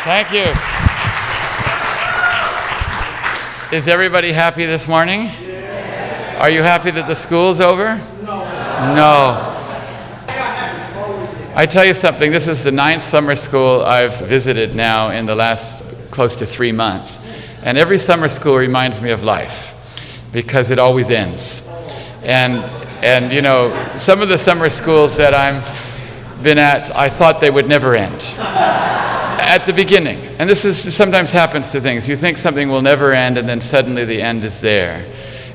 Thank you. Is everybody happy this morning? Yes. Are you happy that the school's over? No. I tell you something, this is the 9th summer school I've visited now in the last close to 3 months. And every summer school reminds me of life because it always ends. And you know, some of the summer schools that I've been at, I thought they would never end. At the beginning. And this sometimes happens to things. You think something will never end and then suddenly the end is there.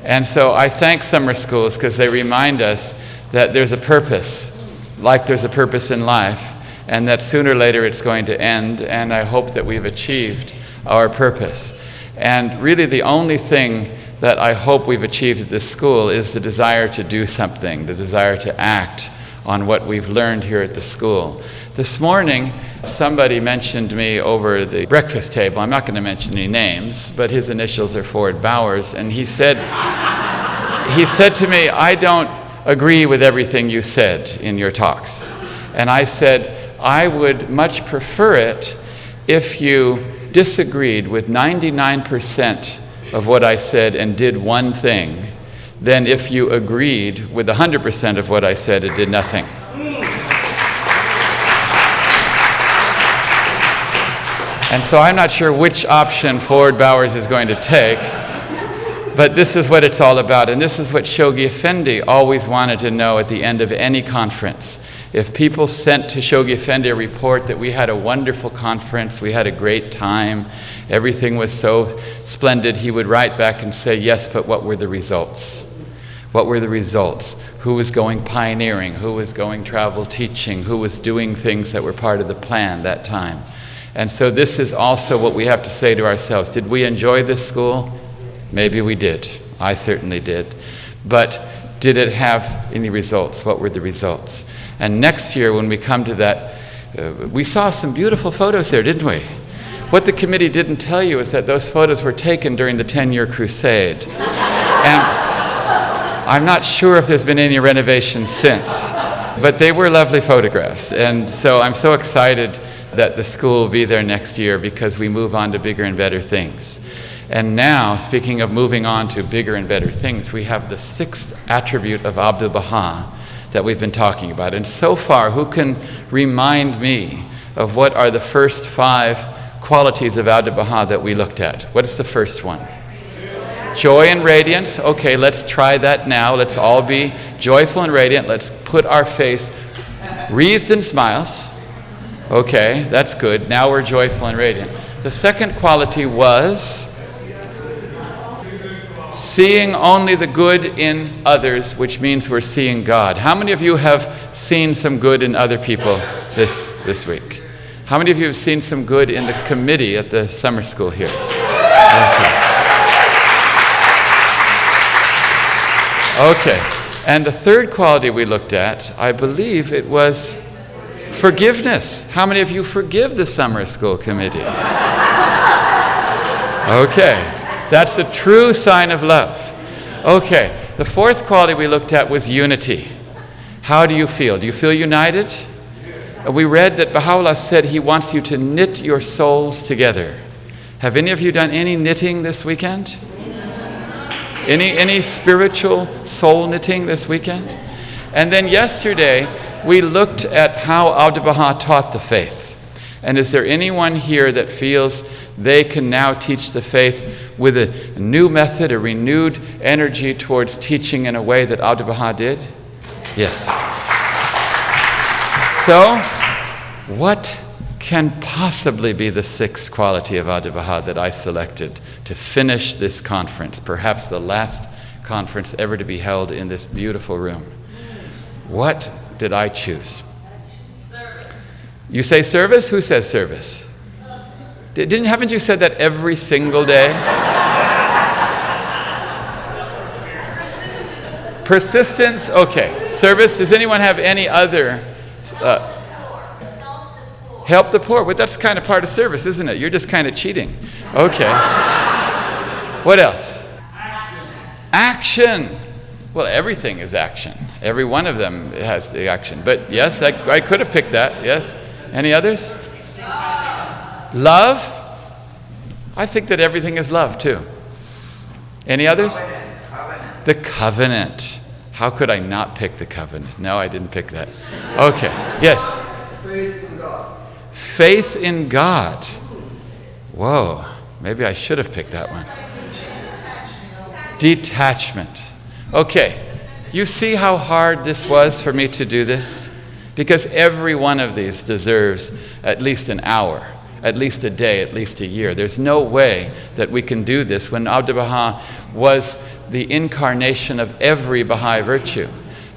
And so I thank summer schools because they remind us that there's a purpose, like there's a purpose in life, and that sooner or later it's going to end, and I hope that we've achieved our purpose. And really the only thing that I hope we've achieved at this school is the desire to do something, the desire to act on what we've learned here at the school. This morning, somebody mentioned me over the breakfast table. I'm not going to mention any names, but his initials are Ford Bowers, and he said to me, I don't agree with everything you said in your talks. And I said, I would much prefer it if you disagreed with 99% of what I said and did one thing, than if you agreed with 100% of what I said and did nothing. And so I'm not sure which option Ford Bowers is going to take, but this is what it's all about. And this is what Shoghi Effendi always wanted to know at the end of any conference. If people sent to Shoghi Effendi a report that we had a wonderful conference, we had a great time, everything was so splendid, he would write back and say, yes, but what were the results? What were the results? Who was going pioneering? Who was going travel teaching? Who was doing things that were part of the plan that time? And so this is also what we have to say to ourselves. Did we enjoy this school? Maybe we did. I certainly did. But did it have any results? What were the results? And next year when we come to that, we saw some beautiful photos there, didn't we? What the committee didn't tell you is that those photos were taken during the 10-year crusade. And I'm not sure if there's been any renovations since, but they were lovely photographs. And so I'm so excited that the school will be there next year because we move on to bigger and better things. And now, speaking of moving on to bigger and better things, we have the 6th attribute of Abdu'l-Bahá that we've been talking about. And so far, who can remind me of what are the first 5 qualities of Abdu'l-Bahá that we looked at? What is the first one? Joy and radiance. Okay, let's try that now. Let's all be joyful and radiant. Let's put our face wreathed in smiles. Okay, that's good. Now we're joyful and radiant. The second quality was seeing only the good in others, which means we're seeing God. How many of you have seen some good in other people this week? How many of you have seen some good in the committee at the summer school here? Okay. And the third quality we looked at, I believe it was forgiveness. How many of you forgive the summer school committee? Okay, that's a true sign of love. Okay, the fourth quality we looked at was unity. How do you feel? Do you feel united? We read that Baha'u'llah said he wants you to knit your souls together. Have any of you done any knitting this weekend? Any spiritual soul knitting this weekend? And then yesterday, we looked at how Abdu'l-Bahá taught the faith. And is there anyone here that feels they can now teach the faith with a new method, a renewed energy towards teaching in a way that Abdu'l-Bahá did? Yes. So, what can possibly be the 6th quality of Abdu'l-Bahá that I selected to finish this conference, perhaps the last conference ever to be held in this beautiful room? What did I choose? Service. You say service? Who says service? Haven't you said that every single day? Persistence? Okay. Service. Does anyone have any other? Help the poor. Well, that's kind of part of service, isn't it? You're just kind of cheating. Okay. What else? Action. Well, everything is action. Every one of them has the action. But yes, I could have picked that. Yes. Any others? Love? I think that everything is love too. Any others? Covenant. The covenant. How could I not pick the covenant? No, I didn't pick that. Okay, yes. Faith in God. Faith in God. Whoa, maybe I should have picked that one. Detachment. Okay, you see how hard this was for me to do this? Because every one of these deserves at least an hour, at least a day, at least a year. There's no way that we can do this when Abdu'l-Bahá was the incarnation of every Baha'i virtue.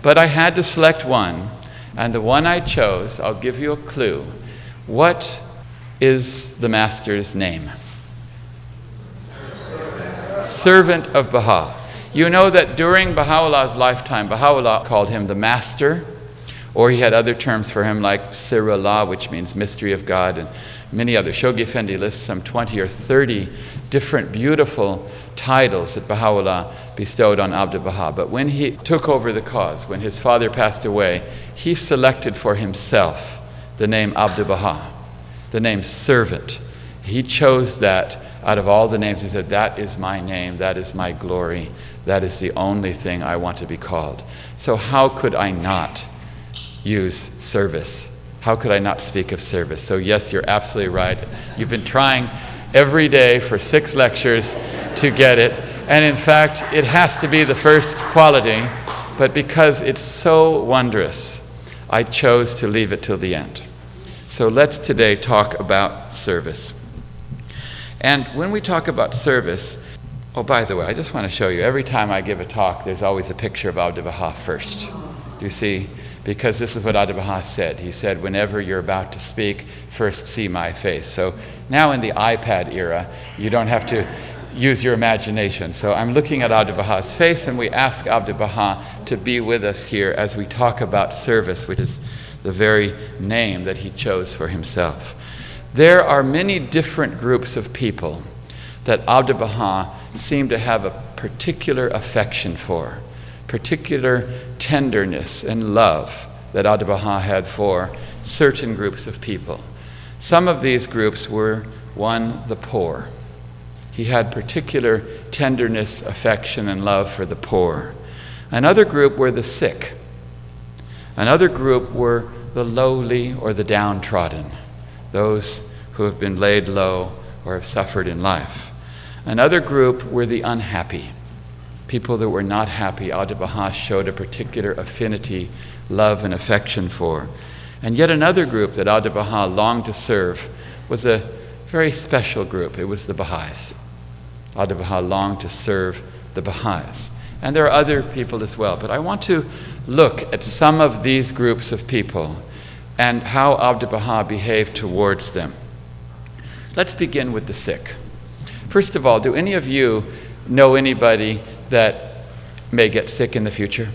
But I had to select one, and the one I chose, I'll give you a clue. What is the master's name? Servant of Baha. You know that during Baha'u'llah's lifetime, Baha'u'llah called him the master, or he had other terms for him like Sirullah, which means mystery of God, and many others. Shoghi Effendi lists some 20 or 30 different beautiful titles that Baha'u'llah bestowed on Abdu'l-Bahá. But when he took over the cause, when his father passed away, he selected for himself the name Abdu'l-Bahá, the name servant. He chose that out of all the names. He said, that is my name, that is my glory, that is the only thing I want to be called. So how could I not use service? How could I not speak of service? So yes, you're absolutely right. You've been trying every day for 6 lectures to get it. And in fact, it has to be the first quality, but because it's so wondrous, I chose to leave it till the end. So let's today talk about service. And when we talk about service, oh, by the way, I just want to show you, every time I give a talk, there's always a picture of Abdu'l-Bahá first. You see? Because this is what Abdu'l-Bahá said. He said, whenever you're about to speak, first see my face. So now in the iPad era, you don't have to use your imagination. So I'm looking at Abdu'l-Bahā's face, and we ask Abdu'l-Bahá to be with us here as we talk about service, which is the very name that he chose for himself. There are many different groups of people that Abdu'l-Bahá seemed to have a particular affection for, particular tenderness and love that Abdu'l-Bahá had for certain groups of people. Some of these groups were, one, the poor. He had particular tenderness, affection, and love for the poor. Another group were the sick. Another group were the lowly or the downtrodden, those who have been laid low or have suffered in life. Another group were the unhappy, people that were not happy. Abdu'l-Bahá showed a particular affinity, love, and affection for. And yet another group that Abdu'l-Bahá longed to serve was a very special group. It was the Baha'is. Abdu'l-Bahá longed to serve the Baha'is. And there are other people as well. But I want to look at some of these groups of people and how Abdu'l-Bahá behaved towards them. Let's begin with the sick. First of all, do any of you know anybody that may get sick in the future?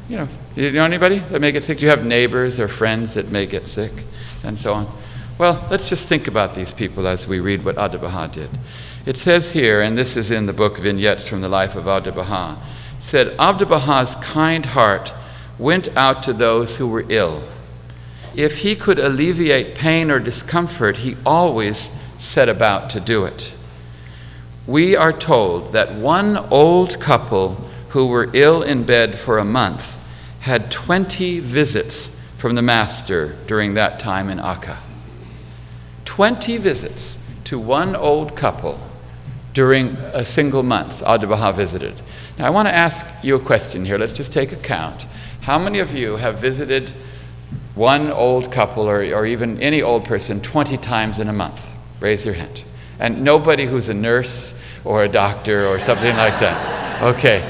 You know anybody that may get sick? Do you have neighbors or friends that may get sick and so on? Well, let's just think about these people as we read what Abdu'l-Bahá did. It says here, and this is in the book Vignettes from the Life of Abdu'l-Bahá, it said, Abdu'l-Bahā's kind heart went out to those who were ill. If he could alleviate pain or discomfort, he always set about to do it. We are told that one old couple who were ill in bed for a month had 20 visits from the Master during that time in Akka. 20 visits to one old couple during a single month Abdu'l-Bahá visited. Now I want to ask you a question here. Let's just take a count. How many of you have visited one old couple or even any old person 20 times in a month? Raise your hand. And nobody who's a nurse or a doctor or something like that. Okay.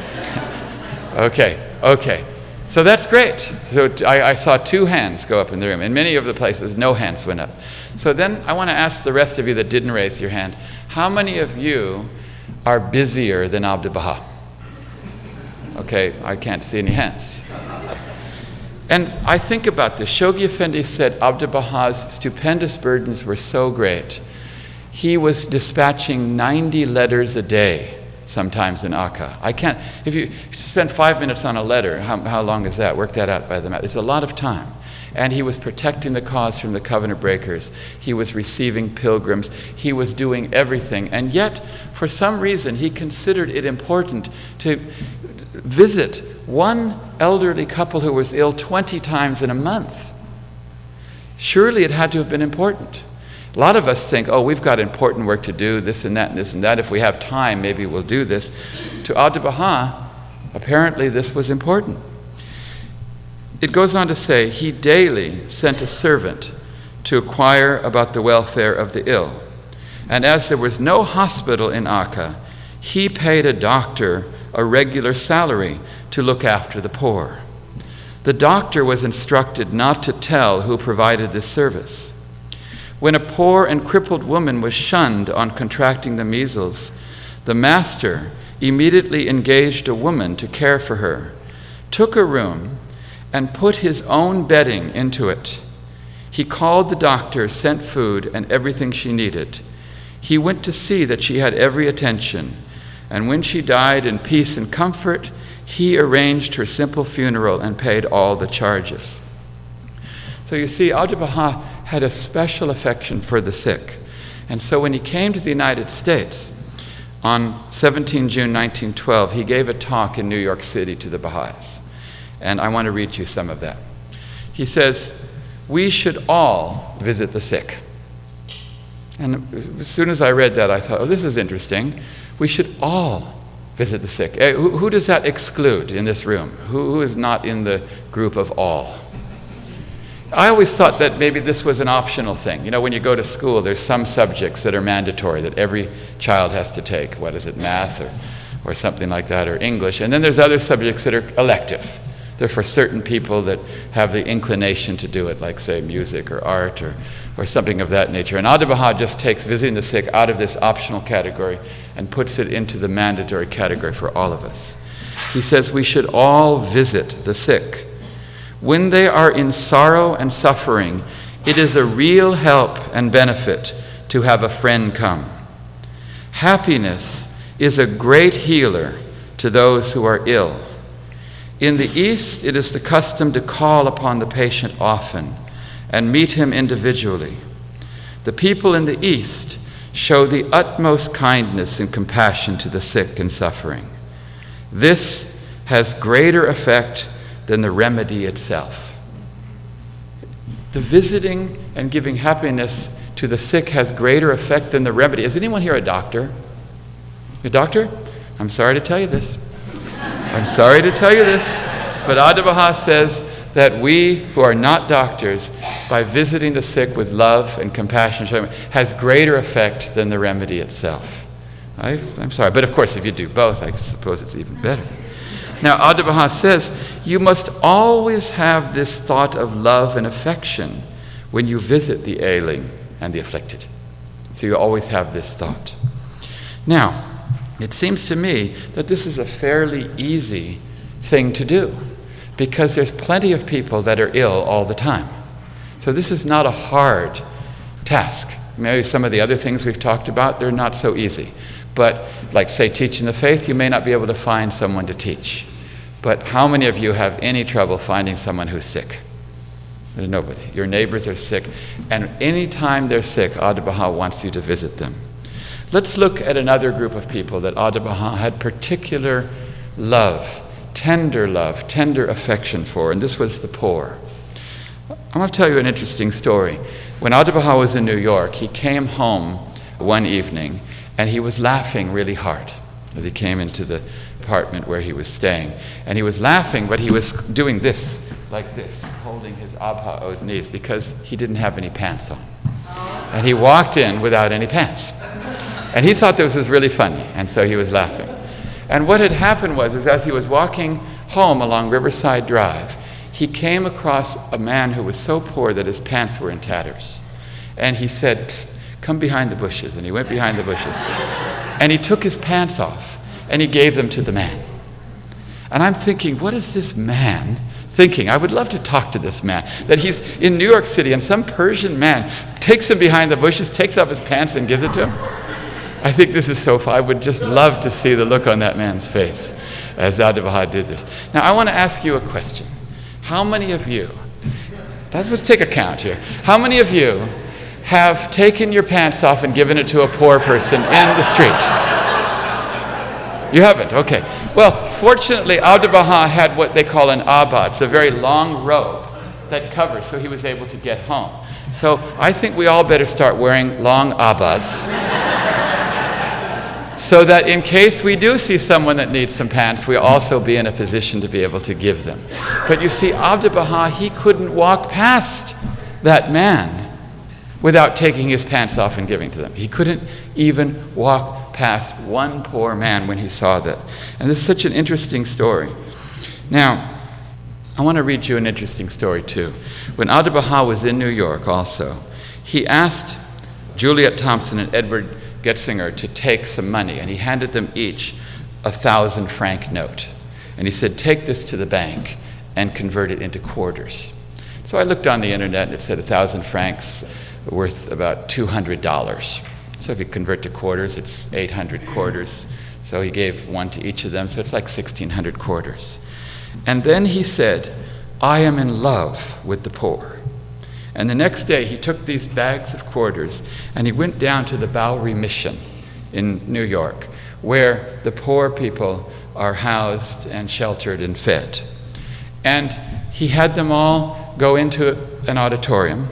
So that's great. So I saw 2 hands go up in the room. In many of the places, no hands went up. So then I want to ask the rest of you that didn't raise your hand, how many of you are busier than Abdu'l-Bahá? Okay, I can't see any hands. And I think about this. Shoghi Effendi said Abdu'l-Bahā's stupendous burdens were so great. He was dispatching 90 letters a day, sometimes in Akka. If you spend 5 minutes on a letter, how long is that? Work that out by the math. It's a lot of time. and he was protecting the cause from the covenant breakers. He was receiving pilgrims. He was doing everything. And yet, for some reason, he considered it important to visit one elderly couple who was ill 20 times in a month. Surely it had to have been important. A lot of us think, oh, we've got important work to do, this and that and this and that. If we have time, maybe we'll do this. To Abdu'l-Bahá, apparently this was important. It goes on to say, he daily sent a servant to inquire about the welfare of the ill. And as there was no hospital in Akka, he paid a doctor a regular salary to look after the poor. The doctor was instructed not to tell who provided this service. When a poor and crippled woman was shunned on contracting the measles, the master immediately engaged a woman to care for her, took a room, and put his own bedding into it. He called the doctor, sent food and everything she needed. He went to see that she had every attention, and when she died in peace and comfort, he arranged her simple funeral and paid all the charges. So you see, Abdu'l-Bahá had a special affection for the sick. And so when he came to the United States on 17 June 1912, he gave a talk in New York City to the Baha'is. And I want to read you some of that. He says, we should all visit the sick. And as soon as I read that, I thought, oh, this is interesting. We should all visit the sick. Who does that exclude in this room? Who is not in the group of all? I always thought that maybe this was an optional thing. You know, when you go to school, there's some subjects that are mandatory that every child has to take. What is it, math or something like that, or English. And then there's other subjects that are elective. They're for certain people that have the inclination to do it, like, say, music or art or something of that nature. And Abdu'l-Bahá just takes visiting the sick out of this optional category and puts it into the mandatory category for all of us. He says we should all visit the sick. When they are in sorrow and suffering, it is a real help and benefit to have a friend come. Happiness is a great healer to those who are ill. In the East, it is the custom to call upon the patient often and meet him individually. The people in the East show the utmost kindness and compassion to the sick and suffering. This has greater effect than the remedy itself. The visiting and giving happiness to the sick has greater effect than the remedy. Is anyone here a doctor? A doctor? I'm sorry to tell you this. I'm sorry to tell you this, but Abdu'l-Bahá says that we who are not doctors, by visiting the sick with love and compassion, has greater effect than the remedy itself. I'm sorry, but of course if you do both, I suppose it's even better. Now Abdu'l-Bahá says, you must always have this thought of love and affection when you visit the ailing and the afflicted. So you always have this thought. Now, it seems to me that this is a fairly easy thing to do because there's plenty of people that are ill all the time. So this is not a hard task. Maybe some of the other things we've talked about, they're not so easy. But like, say, teaching the faith, you may not be able to find someone to teach. But how many of you have any trouble finding someone who's sick? There's nobody. Your neighbors are sick. And anytime they're sick, Abdu'l-Bahá wants you to visit them. Let's look at another group of people that Abdu'l-Bahá had particular love, tender affection for, and this was the poor. I'm going to tell you an interesting story. When Abdu'l-Bahá was in New York, he came home one evening, and he was laughing really hard as he came into the apartment where he was staying. And he was laughing, but he was doing this, like this, holding his Abha'o's knees, because he didn't have any pants on. And he walked in without any pants. And he thought this was really funny, and so he was laughing. And what had happened was, as he was walking home along Riverside Drive, he came across a man who was so poor that his pants were in tatters. And he said, "Psst, come behind the bushes." And he went behind the bushes. And he took his pants off, and he gave them to the man. And I'm thinking, what is this man thinking? I would love to talk to this man. That he's in New York City, and some Persian man takes him behind the bushes, takes off his pants, and gives it to him. I think this is so fun. I would just love to see the look on that man's face as Abdu'l-Bahá did this. Now, I want to ask you a question. How many of you Let's take a count here. How many of you have taken your pants off and given it to a poor person in the street? You haven't? Okay. Well, fortunately, Abdu'l-Bahá had what they call an abad. It's a very long robe that covers, so he was able to get home. So I think we all better start wearing long abads so that in case we do see someone that needs some pants, we'll also be in a position to be able to give them. But you see, Abdu'l-Bahá, he couldn't walk past that man without taking his pants off and giving to them. He couldn't even walk past one poor man when he saw that. And this is such an interesting story. Now, I want to read you an interesting story too. When Abdu'l-Bahá was in New York also, he asked Juliet Thompson and Edward Getzinger to take some money, and he handed them each a 1,000-franc note. And he said, take this to the bank and convert it into quarters. So I looked on the internet and it said 1,000 francs worth about $200. So if you convert to quarters, it's 800 quarters. So he gave one to each of them, so it's like 1,600 quarters. And then he said, I am in love with the poor. And the next day he took these bags of quarters and he went down to the Bowery Mission in New York, where the poor people are housed and sheltered and fed. And he had them all go into an auditorium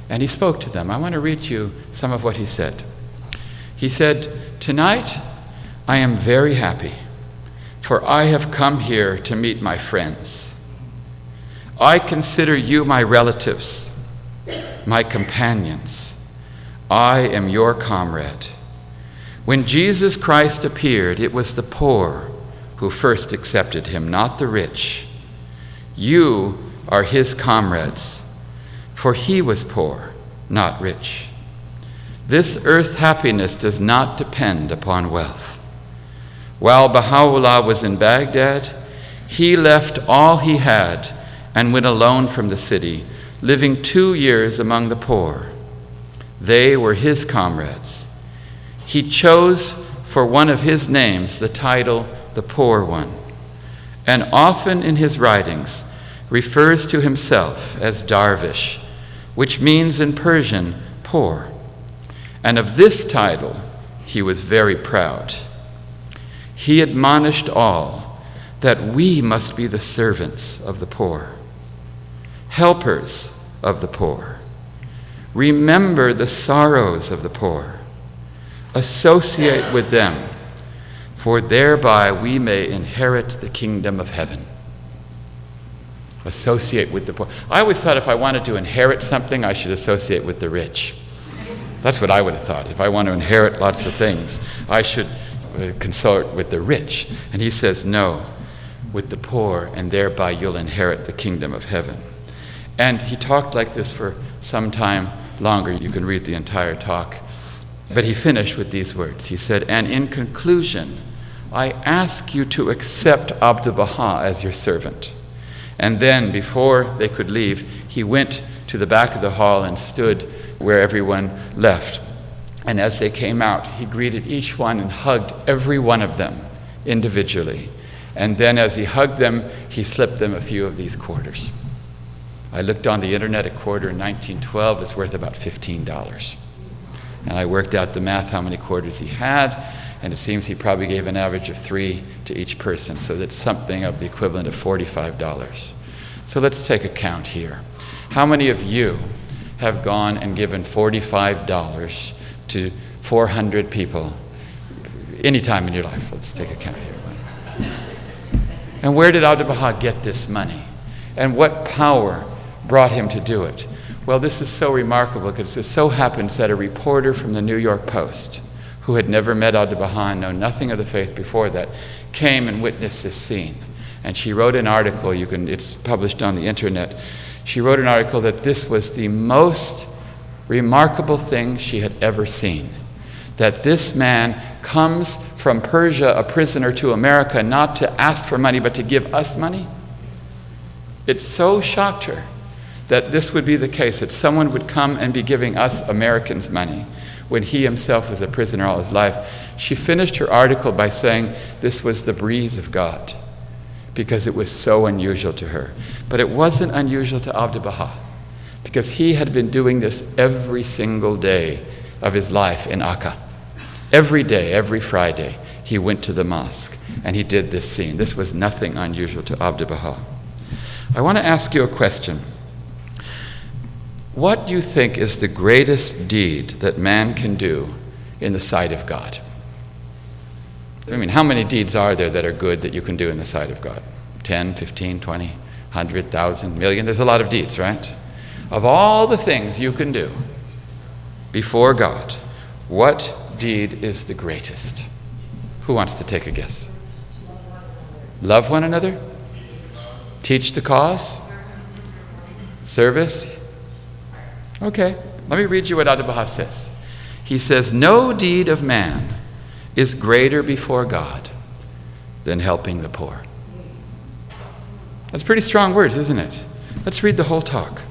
and he spoke to them. I want to read you some of what he said. He said, tonight I am very happy, for I have come here to meet my friends. I consider you my relatives, my companions. I am your comrade. When Jesus Christ appeared, it was the poor who first accepted him, not the rich. You are his comrades, for he was poor, not rich. This earth's happiness does not depend upon wealth. While Baha'u'llah was in Baghdad, he left all he had and went alone from the city, living 2 years among the poor. They were his comrades. He chose for one of his names the title, the Poor One, and often in his writings refers to himself as Darvish, which means in Persian, poor. And of this title he was very proud. He admonished all that we must be the servants of the poor, helpers of the poor. Remember the sorrows of the poor. Associate with them, for thereby we may inherit the kingdom of heaven. Associate with the poor. I always thought if I wanted to inherit something, I should associate with the rich. That's what I would have thought. If I want to inherit lots of things, I should consort with the rich. And he says, no, with the poor, and thereby you'll inherit the kingdom of heaven. And he talked like this for some time longer. You can read the entire talk. But he finished with these words. He said, and in conclusion, I ask you to accept Abdu'l-Bahá as your servant. And then, before they could leave, he went to the back of the hall and stood where everyone left. And as they came out, he greeted each one and hugged every one of them individually. And then as he hugged them, he slipped them a few of these quarters. I looked on the internet, a quarter in 1912 is worth about $15. And I worked out the math, how many quarters he had, and it seems he probably gave an average of 3 to each person, so that's something of the equivalent of $45. So let's take a count here. How many of you have gone and given $45 to 400 people any time in your life? Let's take a count here. And where did Abdu'l-Bahá get this money? And what power brought him to do it? Well, this is so remarkable because it so happens that a reporter from the New York Post, who had never met Abdu'l-Bahá and known nothing of the faith before that, came and witnessed this scene. And she wrote an article, it's published on the internet. She wrote an article that this was the most remarkable thing she had ever seen. That this man comes from Persia, a prisoner, to America, not to ask for money, but to give us money. It so shocked her that this would be the case, that someone would come and be giving us Americans money when he himself was a prisoner all his life. She finished her article by saying this was the breeze of God, because it was so unusual to her. But it wasn't unusual to Abdu'l-Bahá. because he had been doing this every single day of his life in Akka. Every day, every Friday, he went to the mosque and he did this scene. This was nothing unusual to Abdu'l-Bahá. I want to ask you a question. What do you think is the greatest deed that man can do in the sight of God? I mean, how many deeds are there that are good that you can do in the sight of God? 10, 15, 20, 100, 1,000, million? There's a lot of deeds, right? Of all the things you can do before God, what deed is the greatest? Who wants to take a guess? Love one another? Teach the cause? Service? Okay, let me read you what Abdu'l-Bahá says. He says, no deed of man is greater before God than helping the poor. That's pretty strong words, isn't it? Let's read the whole talk.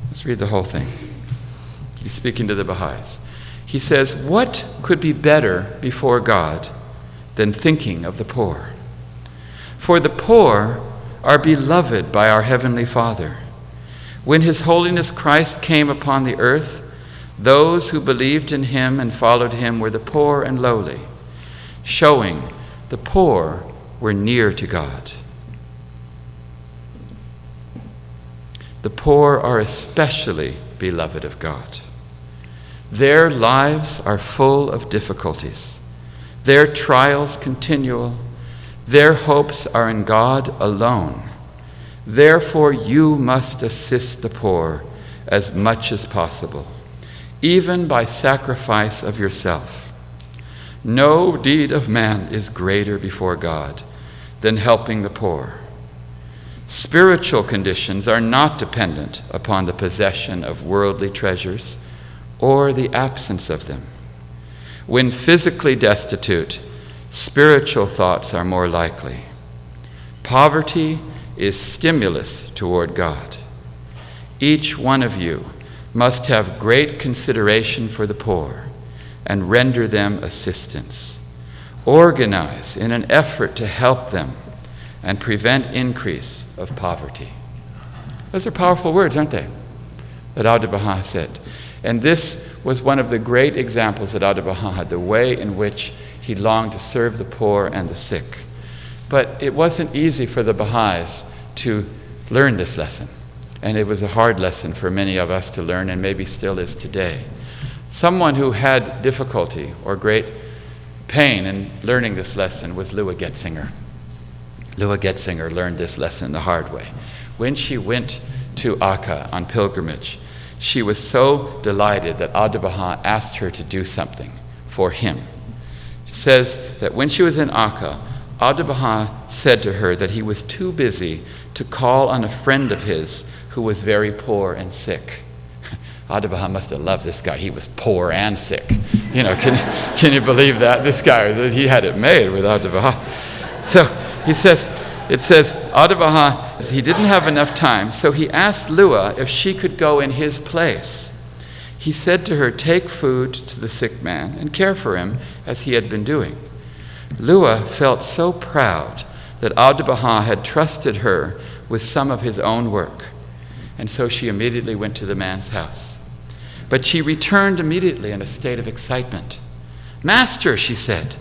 Let's read the whole thing. He's speaking to the Baha'is. He says, what could be better before God than thinking of the poor? For the poor are beloved by our Heavenly Father. When His Holiness Christ came upon the earth, those who believed in Him and followed Him were the poor and lowly, showing the poor were near to God. The poor are especially beloved of God. Their lives are full of difficulties, their trials continual, their hopes are in God alone. Therefore you must assist the poor as much as possible, even by sacrifice of yourself. No deed of man is greater before God than helping the poor. Spiritual conditions are not dependent upon the possession of worldly treasures or the absence of them. When physically destitute, spiritual thoughts are more likely. Poverty is stimulus toward God. Each one of you must have great consideration for the poor and render them assistance. Organize in an effort to help them and prevent increase of poverty. Those are powerful words, aren't they? That Abdu'l-Bahá said. And this was one of the great examples that Abdu'l-Bahá had, the way in which he longed to serve the poor and the sick. But it wasn't easy for the Baha'is to learn this lesson. And it was a hard lesson for many of us to learn, and maybe still is today. Someone who had difficulty or great pain in learning this lesson was Lua Getzinger. Lua Getzinger learned this lesson the hard way. When she went to Akka on pilgrimage, she was so delighted that Abdu'l-Bahá asked her to do something for him. It says that when she was in Akka, Abdu'l-Bahá said to her that he was too busy to call on a friend of his who was very poor and sick. Abdu'l-Bahá must have loved this guy. He was poor and sick. You know, can you believe that? This guy, he had it made with Abdu'l-Bahá. So it says, Abdu'l-Bahá, he didn't have enough time, so he asked Lua if she could go in his place. He said to her, take food to the sick man and care for him as he had been doing. Lua felt so proud that Abdu'l-Bahá had trusted her with some of his own work, and so she immediately went to the man's house. But she returned immediately in a state of excitement. Master, she said,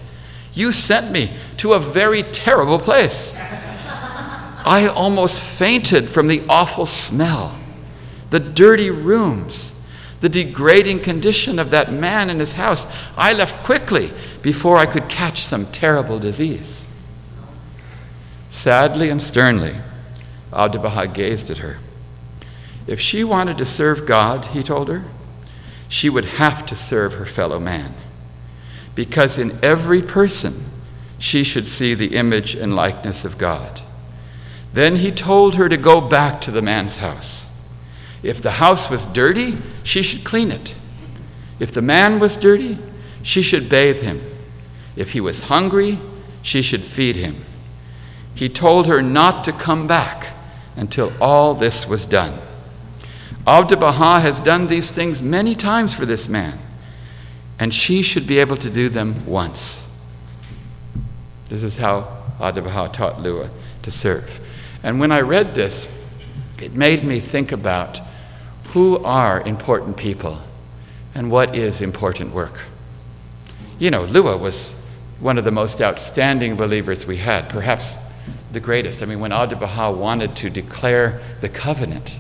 you sent me to a very terrible place. I almost fainted from the awful smell, the dirty rooms, the degrading condition of that man in his house. I left quickly before I could catch some terrible disease. Sadly and sternly, Abdu'l-Bahá gazed at her. If she wanted to serve God, he told her, she would have to serve her fellow man, because in every person she should see the image and likeness of God. Then he told her to go back to the man's house. If the house was dirty, she should clean it. If the man was dirty, she should bathe him. If he was hungry, she should feed him. He told her not to come back until all this was done. Abdu'l-Bahá has done these things many times for this man, and she should be able to do them once. This is how Abdu'l-Bahá taught Lua to serve. And when I read this, it made me think about Who are important people and what is important work? You know, Lua was one of the most outstanding believers we had, perhaps the greatest. I mean, when Abdu'l-Bahá wanted to declare the covenant,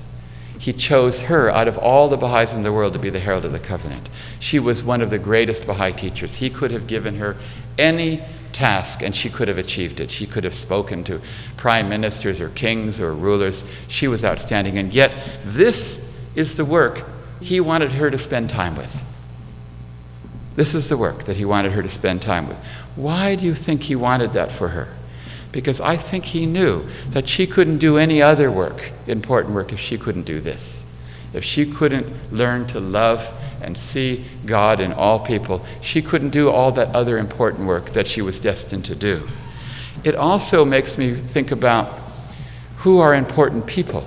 he chose her out of all the Baha'is in the world to be the herald of the covenant. She was one of the greatest Baha'i teachers. He could have given her any task and she could have achieved it. She could have spoken to prime ministers or kings or rulers. She was outstanding. And yet, this is the work he wanted her to spend time with. This is the work that he wanted her to spend time with. Why do you think he wanted that for her? Because I think he knew that she couldn't do any other work, important work, if she couldn't do this. If she couldn't learn to love and see God in all people, she couldn't do all that other important work that she was destined to do. It also makes me think about who are important people.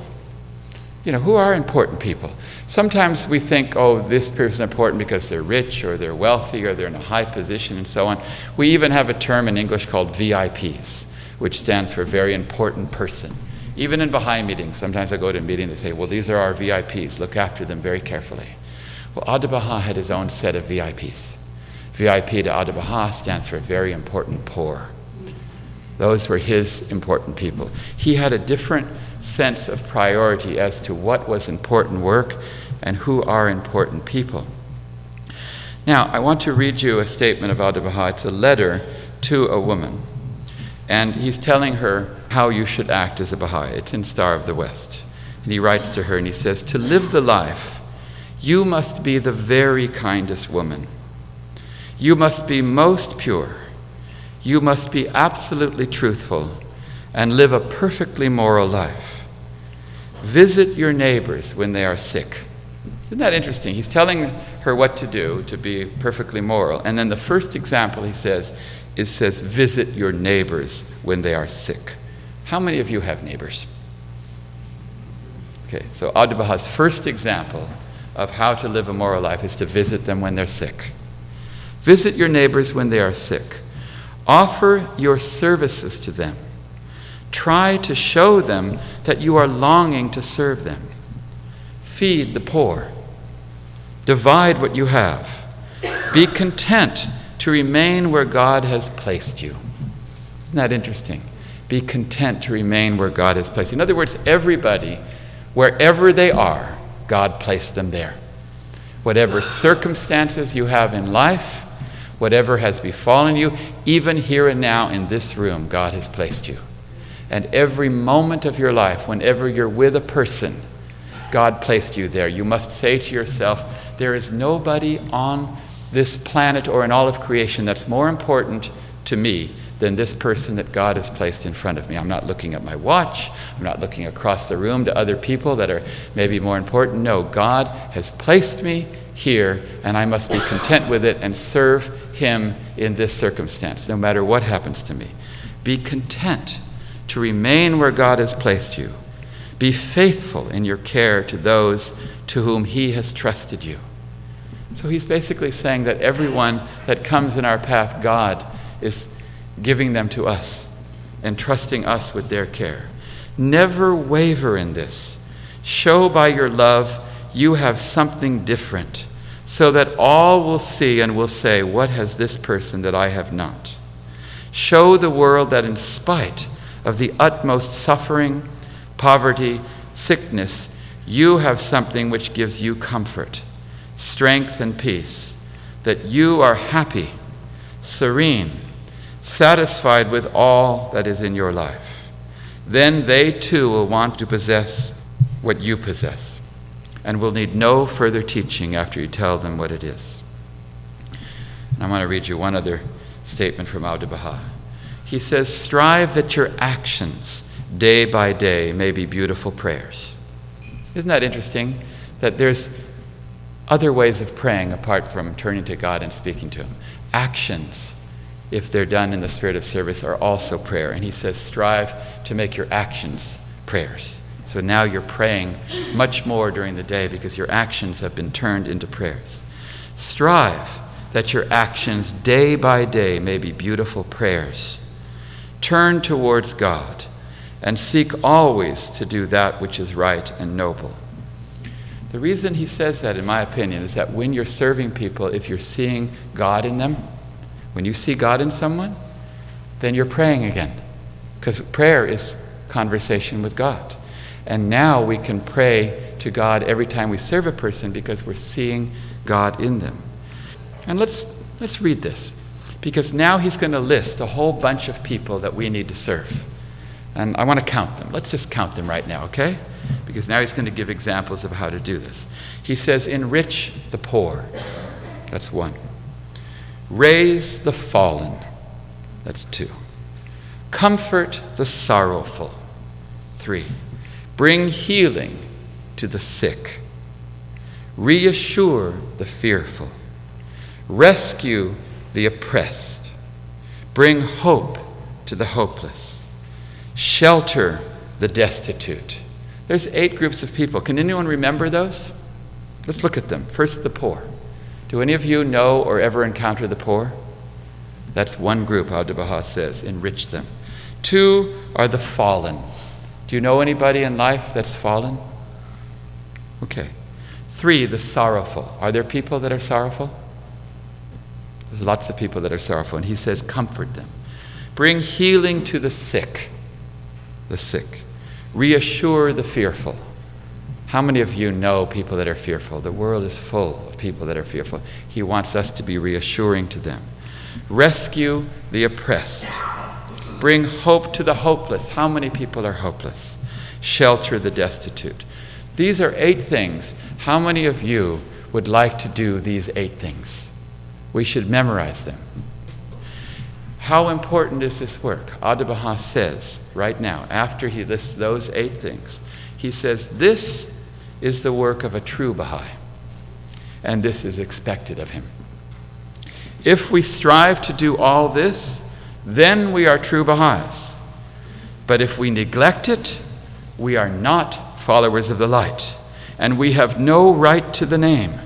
You know, who are important people? Sometimes we think, oh, this person is important because they're rich or they're wealthy or they're in a high position and so on. We even have a term in English called VIPs, which stands for very important person. Even in Baha'i meetings, sometimes I go to a meeting and they say, well, these are our VIPs, look after them very carefully. Well, Abdu'l-Bahá had his own set of VIPs. VIP to Abdu'l-Bahá stands for very important poor. Those were his important people. He had a different sense of priority as to what was important work and who are important people. Now, I want to read you a statement of Abdu'l-Bahá. It's a letter to a woman. And he's telling her how you should act as a Baha'i. It's in Star of the West. And he writes to her and he says, to live the life, you must be the very kindest woman. You must be most pure. You must be absolutely truthful and live a perfectly moral life. Visit your neighbors when they are sick. Isn't that interesting? He's telling her what to do to be perfectly moral. And then the first example he says, visit your neighbors when they are sick. How many of you have neighbors? Okay, so Abdu'l-Bahā's first example of how to live a moral life is to visit them when they're sick. Visit your neighbors when they are sick. Offer your services to them. Try to show them that you are longing to serve them. Feed the poor. Divide what you have. Be content to remain where God has placed you. Isn't that interesting? Be content to remain where God has placed you. In other words, everybody, wherever they are, God placed them there. Whatever circumstances you have in life, whatever has befallen you, even here and now in this room, God has placed you. And every moment of your life, whenever you're with a person, God placed you there. You must say to yourself, there is nobody on this planet or in all of creation that's more important to me than this person that God has placed in front of me. I'm not looking at my watch. I'm not looking across the room to other people that are maybe more important. No, God has placed me here, and I must be content with it and serve Him in this circumstance, no matter what happens to me. Be content to remain where God has placed you. Be faithful in your care to those to whom He has trusted you. So he's basically saying that everyone that comes in our path, God is giving them to us and trusting us with their care. Never waver in this. Show by your love you have something different, so that all will see and will say, what has this person that I have not? Show the world that in spite of the utmost suffering, poverty, sickness, you have something which gives you comfort, strength and peace, that you are happy, serene, satisfied with all that is in your life. Then they too will want to possess what you possess and will need no further teaching after you tell them what it is. And I want to read you one other statement from Abdu'l-Bahá. He says, strive that your actions day by day may be beautiful prayers. Isn't that interesting? That there's other ways of praying apart from turning to God and speaking to Him. Actions, if they're done in the spirit of service, are also prayer. And he says, strive to make your actions prayers. So now you're praying much more during the day because your actions have been turned into prayers. Strive that your actions day by day may be beautiful prayers. Turn towards God and seek always to do that which is right and noble. The reason he says that, in my opinion, is that when you're serving people, if you're seeing God in them, when you see God in someone, then you're praying again. Because prayer is conversation with God. And now we can pray to God every time we serve a person because we're seeing God in them. And let's read this. Because now he's going to list a whole bunch of people that we need to serve. And I want to count them. Let's just count them right now, okay? Because now he's going to give examples of how to do this. He says, enrich the poor. That's 1. Raise the fallen. That's 2. Comfort the sorrowful. 3. Bring healing to the sick. Reassure the fearful. Rescue the oppressed. Bring hope to the hopeless. Shelter the destitute. There's 8 groups of people. Can anyone remember those? Let's look at them. First, the poor. Do any of you know or ever encounter the poor? That's one group, Abdu'l-Bahá says. Enrich them. 2 are the fallen. Do you know anybody in life that's fallen? Okay. 3, the sorrowful. Are there people that are sorrowful? There's lots of people that are sorrowful. And he says, comfort them. Bring healing to the sick. The sick. Reassure the fearful. How many of you know people that are fearful? The world is full of people that are fearful. He wants us to be reassuring to them. Rescue the oppressed. Bring hope to the hopeless. How many people are hopeless? Shelter the destitute. These are 8 things. How many of you would like to do these 8 things? We should memorize them. How important is this work? Abdu'l-Bahá says right now, after he lists those 8 things, he says, this is the work of a true Baha'i, and this is expected of him. If we strive to do all this, then we are true Baha'is. But if we neglect it, we are not followers of the light, and we have no right to the name.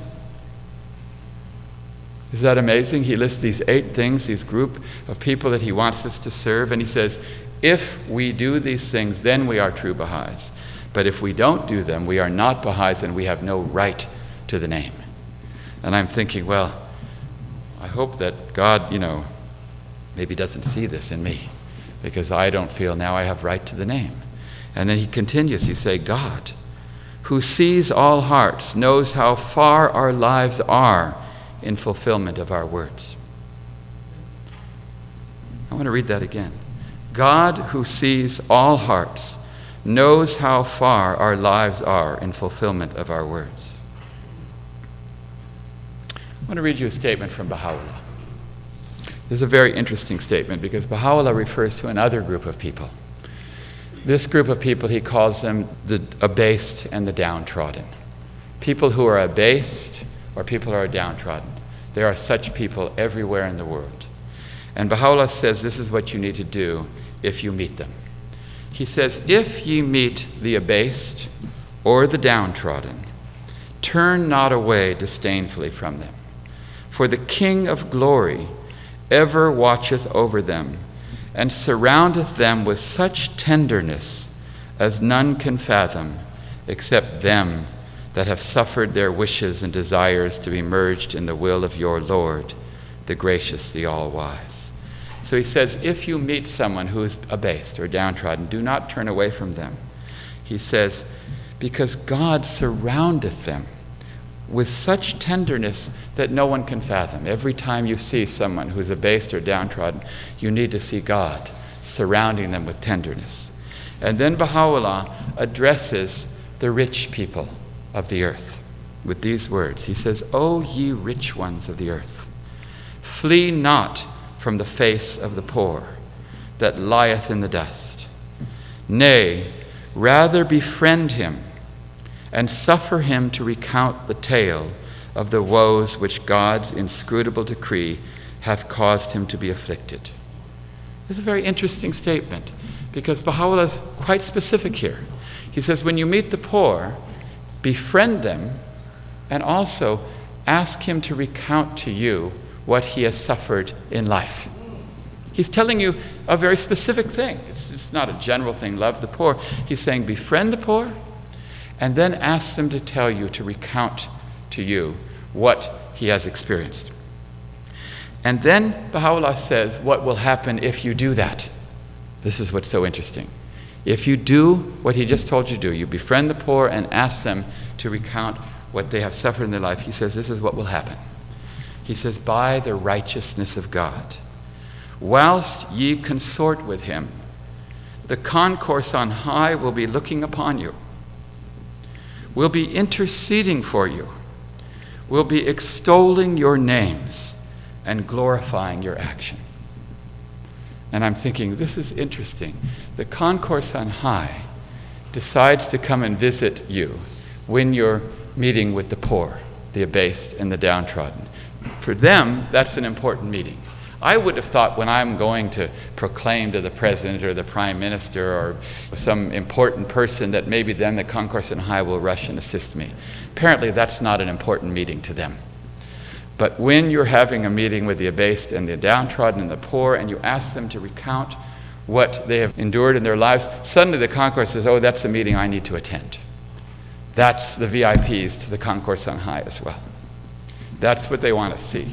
Is that amazing? He lists these 8 things, these group of people that he wants us to serve, and he says, if we do these things, then we are true Baha'is. But if we don't do them, we are not Baha'is, and we have no right to the name. And I'm thinking, well, I hope that God, maybe doesn't see this in me, because I don't feel now I have right to the name. And then he continues, he says, God, who sees all hearts, knows how far our lives are in fulfillment of our words. I want to read that again. God, who sees all hearts, knows how far our lives are in fulfillment of our words. I want to read you a statement from Baha'u'llah. This is a very interesting statement because Baha'u'llah refers to another group of people. This group of people, he calls them the abased and the downtrodden. People who are abased or people who are downtrodden. There are such people everywhere in the world. And Baha'u'llah says this is what you need to do if you meet them. He says, if ye meet the abased or the downtrodden, turn not away disdainfully from them. For the King of glory ever watcheth over them, and surroundeth them with such tenderness as none can fathom, except them that have suffered their wishes and desires to be merged in the will of your Lord, the gracious, the all-wise. So he says, if you meet someone who is abased or downtrodden, do not turn away from them. He says, because God surroundeth them with such tenderness that no one can fathom. Every time you see someone who's abased or downtrodden, you need to see God surrounding them with tenderness. And then Baha'u'llah addresses the rich people of the earth with these words. He says, O ye rich ones of the earth, flee not from the face of the poor that lieth in the dust. Nay, rather befriend him and suffer him to recount the tale of the woes which God's inscrutable decree hath caused him to be afflicted. This is a very interesting statement because Baha'u'llah is quite specific here. He says, when you meet the poor, befriend them and also ask him to recount to you what he has suffered in life. He's telling you a very specific thing. It's not a general thing, love the poor. He's saying befriend the poor and then ask them to tell you, to recount to you what he has experienced. And then Baha'u'llah says what will happen if you do that. This is what's so interesting. If you do what he just told you to do, you befriend the poor and ask them to recount what they have suffered in their life, he says this is what will happen. He says, by the righteousness of God, whilst ye consort with him, the concourse on high will be looking upon you, will be interceding for you, will be extolling your names and glorifying your action. And I'm thinking, this is interesting. The concourse on high decides to come and visit you when you're meeting with the poor, the abased, and the downtrodden. For them, that's an important meeting. I would have thought when I'm going to proclaim to the president or the prime minister or some important person that maybe then the concourse on high will rush and assist me. Apparently, that's not an important meeting to them. But when you're having a meeting with the abased and the downtrodden and the poor, and you ask them to recount what they have endured in their lives, suddenly the concourse says, oh, that's a meeting I need to attend. That's the VIPs to the concourse on high as well. That's what they want to see.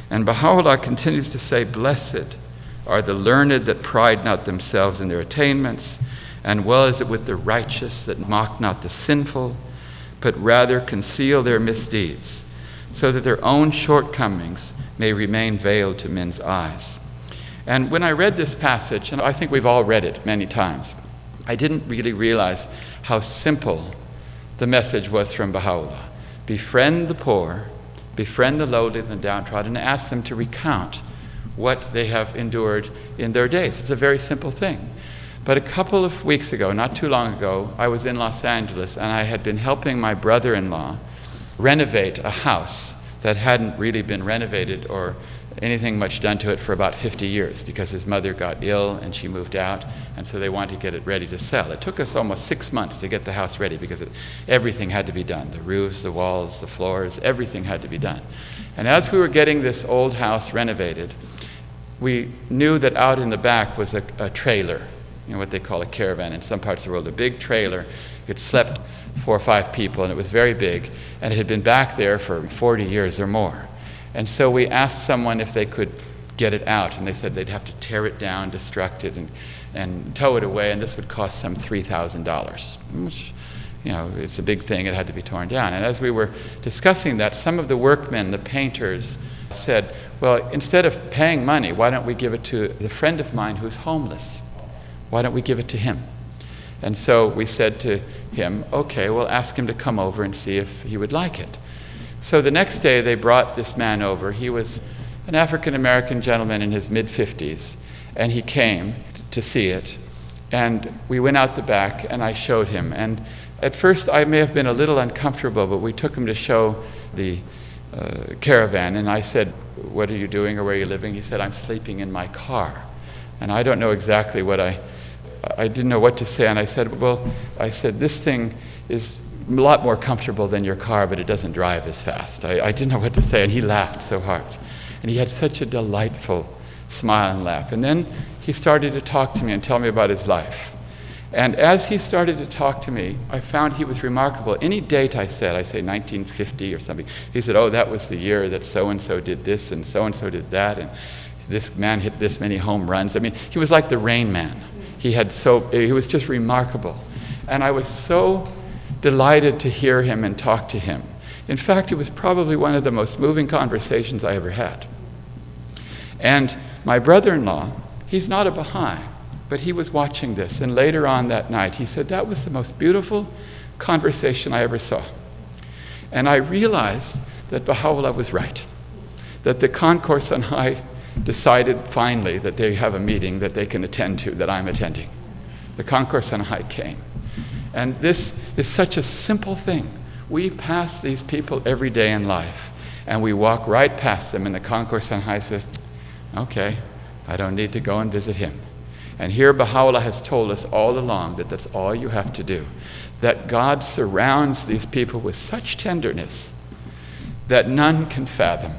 And Baha'u'llah continues to say, blessed are the learned that pride not themselves in their attainments, and well is it with the righteous that mock not the sinful, but rather conceal their misdeeds, so that their own shortcomings may remain veiled to men's eyes. And when I read this passage, and I think we've all read it many times, I didn't really realize how simple the message was from Baha'u'llah. Befriend the poor, befriend the lowly and the downtrodden, and ask them to recount what they have endured in their days. It's a very simple thing. But a couple of weeks ago, not too long ago, I was in Los Angeles, and I had been helping my brother-in-law renovate a house that hadn't really been renovated or anything much done to it for about 50 years because his mother got ill and she moved out, and so they wanted to get it ready to sell. It took us almost 6 months to get the house ready because everything had to be done. The roofs, the walls, the floors, everything had to be done. And as we were getting this old house renovated, we knew that out in the back was a trailer, what they call a caravan in some parts of the world, a big trailer. It slept 4 or 5 people, and it was very big, and it had been back there for 40 years or more. And so we asked someone if they could get it out, and they said they'd have to tear it down, destruct it, and tow it away, and this would cost some $3,000, which, it's a big thing. It had to be torn down. And as we were discussing that, some of the workmen, the painters, said, well, instead of paying money, why don't we give it to the friend of mine who's homeless? Why don't we give it to him? And so we said to him, okay, we'll ask him to come over and see if he would like it. So the next day they brought this man over. He was an African-American gentleman in his mid-50s, and he came to see it. And we went out the back, and I showed him. And at first I may have been a little uncomfortable, but we took him to show the caravan. And I said, what are you doing or where are you living? He said, I'm sleeping in my car. And I don't know exactly what I didn't know what to say. And I said, this thing is a lot more comfortable than your car, but it doesn't drive as fast. I didn't know what to say, and he laughed so hard. And he had such a delightful smile and laugh. And then he started to talk to me and tell me about his life. And as he started to talk to me, I found he was remarkable. Any date I say 1950 or something, he said, oh, that was the year that so-and-so did this and so-and-so did that, and this man hit this many home runs. I mean, he was like the Rain Man. He was just remarkable. And I was so delighted to hear him and talk to him. In fact, it was probably one of the most moving conversations I ever had. And my brother-in-law, he's not a Baha'i, but he was watching this. And later on that night, he said, that was the most beautiful conversation I ever saw. And I realized that Baha'u'llah was right, that the concourse on high decided finally that they have a meeting that they can attend to, that I'm attending. The concourse on high came. And this is such a simple thing. We pass these people every day in life, and we walk right past them, and the concourse on high says, okay, I don't need to go and visit him. And here Baha'u'llah has told us all along that that's all you have to do, that God surrounds these people with such tenderness that none can fathom.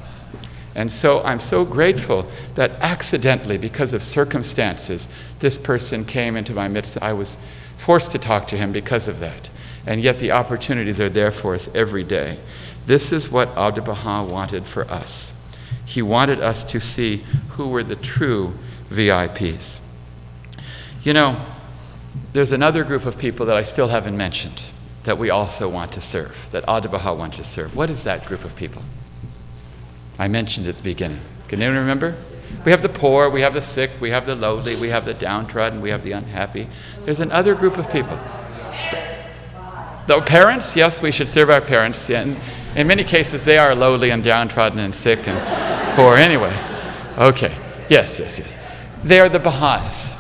And so I'm so grateful that accidentally, because of circumstances, this person came into my midst. I was forced to talk to him because of that. and yet the opportunities are there for us every day. This is what Abdu'l-Bahá wanted for us. He wanted us to see who were the true VIPs. You know, there's another group of people that I still haven't mentioned that we also want to serve, that Abdu'l-Bahá wants to serve. What is that group of people? I mentioned at the beginning. Can anyone remember? We have the poor, we have the sick, we have the lowly, we have the downtrodden, we have the unhappy. There's another group of people. The parents, yes, we should serve our parents. Yeah, and in many cases, they are lowly and downtrodden and sick and poor anyway. Okay, yes. They are the Baha'is.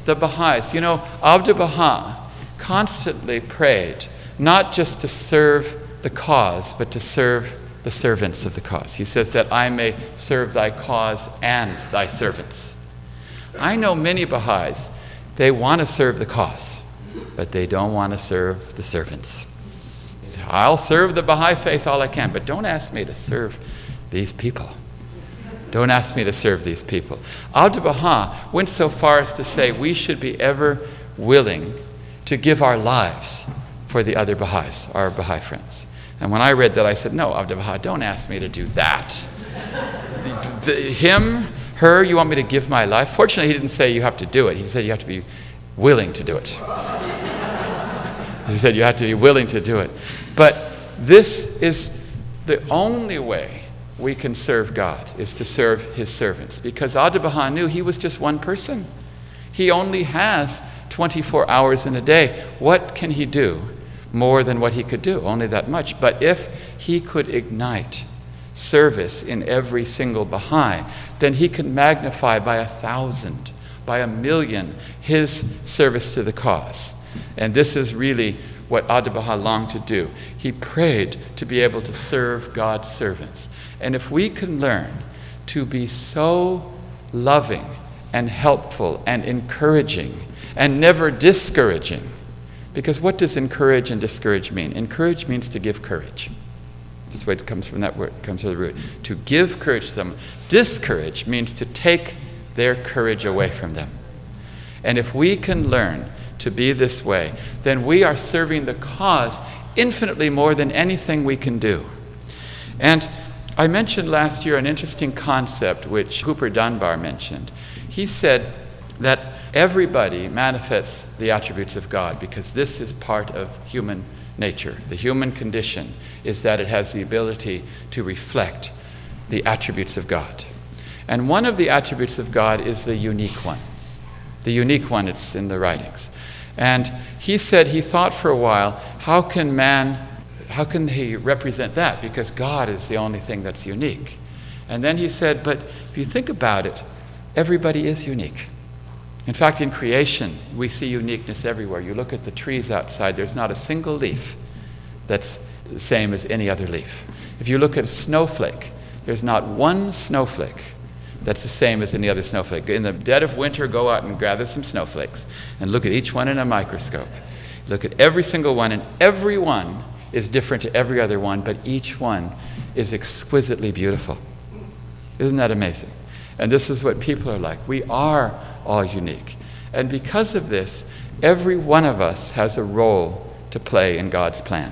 The Baha'is. You know, Abdu'l-Bahá constantly prayed not just to serve the cause, but to serve the servants of the cause. He says that I may serve thy cause and thy servants. I know many Baha'is, they want to serve the cause, but they don't want to serve the servants. I'll serve the Baha'i faith all I can, but don't ask me to serve these people. Don't ask me to serve these people. Abdu'l-Bahá went so far as to say we should be ever willing to give our lives for the other Baha'is, our Baha'i friends. And when I read that, I said, no, Abdu'l-Bahá, don't ask me to do that. Him, her, you want me to give my life? Fortunately, he didn't say you have to do it. He said you have to be willing to do it. He said you have to be willing to do it. But this is the only way we can serve God, is to serve his servants. Because Abdu'l-Bahá knew he was just one person. He only has 24 hours in a day. What can he do more than what he could do? Only that much. But if he could ignite service in every single Baha'i, then he could magnify by 1,000, by 1,000,000 his service to the cause. And this is really what Abdu'l-Bahá longed to do. He prayed to be able to serve God's servants. And if we can learn to be so loving and helpful and encouraging and never discouraging, because what does encourage and discourage mean? Encourage means to give courage. That's why it comes from that word, it comes from the root. To give courage to them. Discourage means to take their courage away from them. And if we can learn to be this way, then we are serving the cause infinitely more than anything we can do. And I mentioned last year an interesting concept which Cooper Dunbar mentioned. He said that everybody manifests the attributes of God because this is part of human nature. The human condition is that it has the ability to reflect the attributes of God. And one of the attributes of God is the unique one. The unique one, it's in the writings. And he said he thought for a while, how can he represent that? Because God is the only thing that's unique. And then he said, but if you think about it, everybody is unique. In fact, in creation, we see uniqueness everywhere. You look at the trees outside, there's not a single leaf that's the same as any other leaf. If you look at a snowflake, there's not one snowflake that's the same as any other snowflake. In the dead of winter, go out and gather some snowflakes and look at each one in a microscope. Look at every single one, and every one is different to every other one, but each one is exquisitely beautiful. Isn't that amazing? And this is what people are like. We are all unique. And because of this, every one of us has a role to play in God's plan.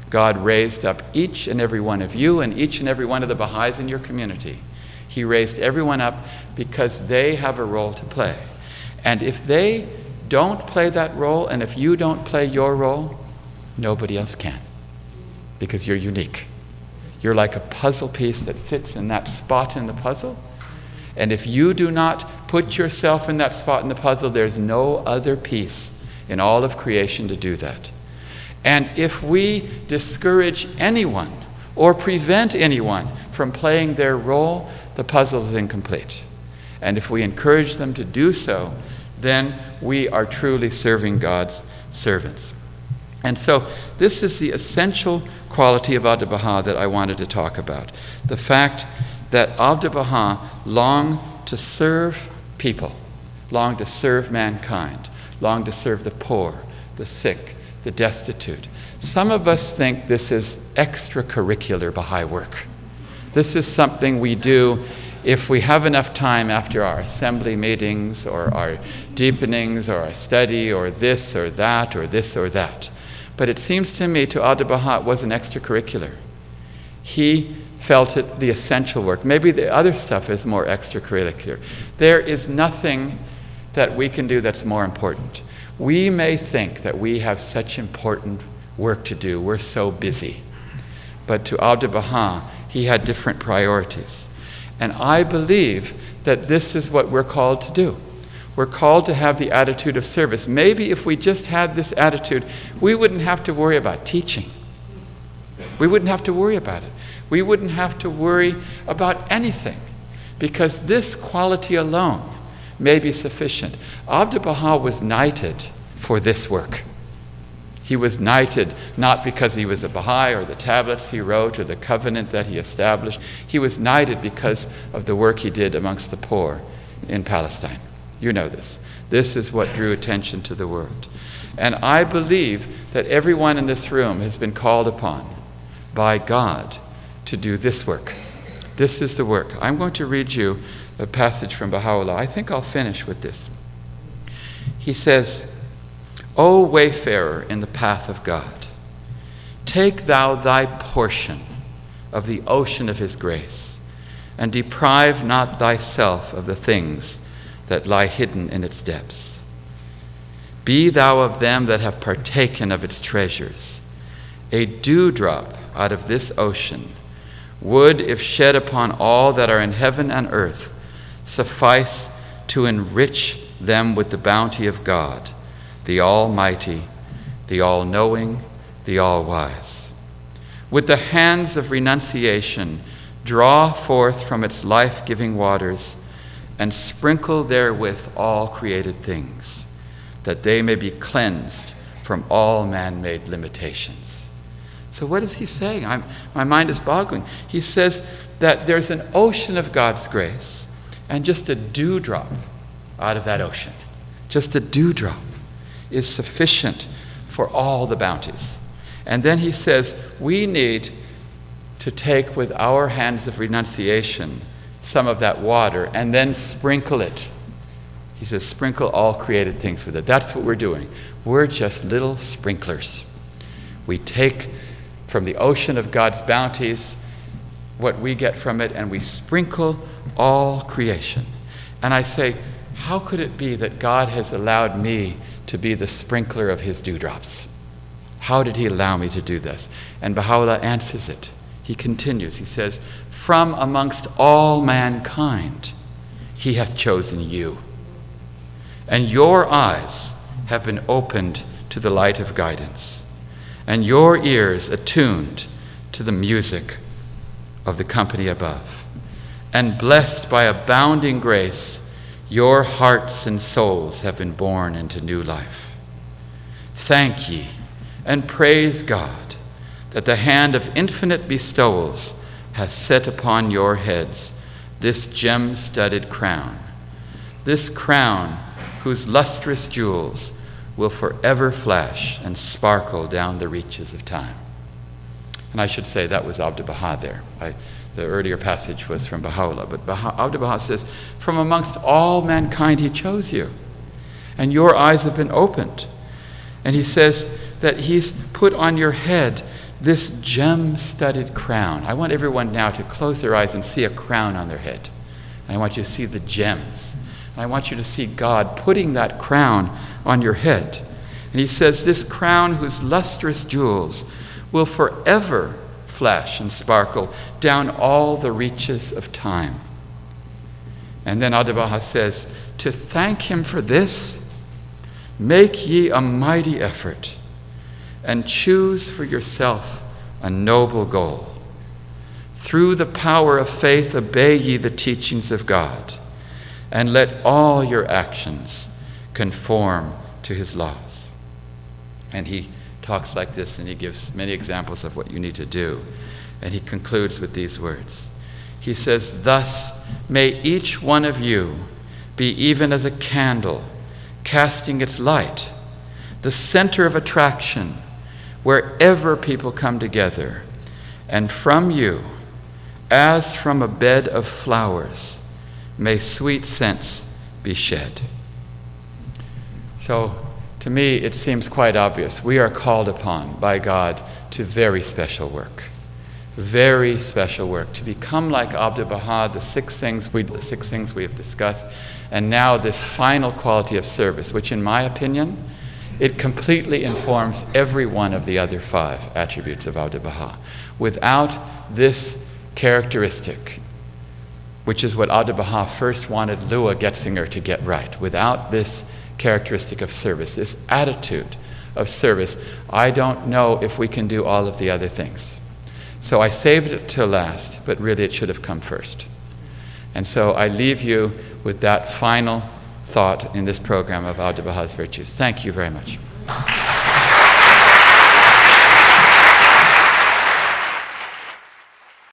God raised up each and every one of you and each and every one of the Baha'is in your community. He raised everyone up because they have a role to play. And if they don't play that role, and if you don't play your role, nobody else can. Because you're unique. You're like a puzzle piece that fits in that spot in the puzzle. And if you do not put yourself in that spot in the puzzle, there's no other piece in all of creation to do that. And if we discourage anyone or prevent anyone from playing their role, the puzzle is incomplete. And if we encourage them to do so, then we are truly serving God's servants. And so this is the essential quality of Abdu'l-Bahá that I wanted to talk about. The fact that Abdu'l-Bahá longed to serve people, longed to serve mankind, longed to serve the poor, the sick, the destitute. Some of us think this is extracurricular Baha'i work. This is something we do if we have enough time after our assembly meetings or our deepenings or our study or this or that or this or that. But it seems to me, to Abdu'l-Bahá, it wasn't extracurricular. He felt it the essential work. Maybe the other stuff is more extracurricular. There is nothing that we can do that's more important. We may think that we have such important work to do. We're so busy. But to Abdu'l-Bahá, he had different priorities. And I believe that this is what we're called to do. We're called to have the attitude of service. Maybe if we just had this attitude, we wouldn't have to worry about teaching. We wouldn't have to worry about it. We wouldn't have to worry about anything, because this quality alone may be sufficient. Abdu'l-Bahá was knighted for this work. He was knighted not because he was a Baha'i or the tablets he wrote or the covenant that he established. He was knighted because of the work he did amongst the poor in Palestine. You know this. This is what drew attention to the world. And I believe that everyone in this room has been called upon by God to do this work. This is the work. I'm going to read you a passage from Baha'u'llah. I think I'll finish with this. He says, O wayfarer in the path of God, take thou thy portion of the ocean of his grace, and deprive not thyself of the things that lie hidden in its depths. Be thou of them that have partaken of its treasures. A dewdrop out of this ocean would, if shed upon all that are in heaven and earth, suffice to enrich them with the bounty of God, the Almighty, the All-Knowing, the All-Wise. With the hands of renunciation, draw forth from its life-giving waters, and sprinkle therewith all created things, that they may be cleansed from all man-made limitations. So what is he saying? My mind is boggling. He says that there's an ocean of God's grace, and just a dewdrop out of that ocean, just a dewdrop, is sufficient for all the bounties. And then he says we need to take with our hands of renunciation some of that water and then sprinkle it. He says sprinkle all created things with it. That's what we're doing. We're just little sprinklers. We take from the ocean of God's bounties what we get from it, and we sprinkle all creation. And I say, how could it be that God has allowed me to be the sprinkler of his dewdrops? How did he allow me to do this? And Baha'u'llah answers it. He continues, he says, from amongst all mankind he hath chosen you, and your eyes have been opened to the light of guidance, and your ears attuned to the music of the company above. And blessed by abounding grace, your hearts and souls have been born into new life. Thank ye and praise God that the hand of infinite bestowals has set upon your heads this gem-studded crown, this crown whose lustrous jewels will forever flash and sparkle down the reaches of time. And I should say that was Abdu'l-Bahá there. The earlier passage was from Baha'u'llah, but Abdu'l-Bahá says, from amongst all mankind he chose you, and your eyes have been opened. And he says that he's put on your head this gem-studded crown. I want everyone now to close their eyes and see a crown on their head. And I want you to see the gems. And I want you to see God putting that crown on your head. And he says, this crown whose lustrous jewels will forever flash and sparkle down all the reaches of time. And then Abdu'l-Bahá says, to thank him for this, make ye a mighty effort, and choose for yourself a noble goal. Through the power of faith, obey ye the teachings of God, and let all your actions conform to his laws. And he talks like this, and he gives many examples of what you need to do. And he concludes with these words. He says, thus may each one of you be even as a candle casting its light, the center of attraction wherever people come together. And from you, as from a bed of flowers, may sweet scents be shed. So To me, it seems quite obvious. We are called upon by God to very special work. Very special work. To become like Abdu'l-Bahá, the six things we have discussed, and now this final quality of service, which in my opinion, it completely informs every one of the other 5 attributes of Abdu'l-Bahá. Without this characteristic, which is what Abdu'l-Bahá first wanted Lua Getzinger to get right, without this characteristic of service, this attitude of service, I don't know if we can do all of the other things. So I saved it till last, but really it should have come first. And so I leave you with that final thought in this program of Abdu'l-Bahā's virtues. Thank you very much.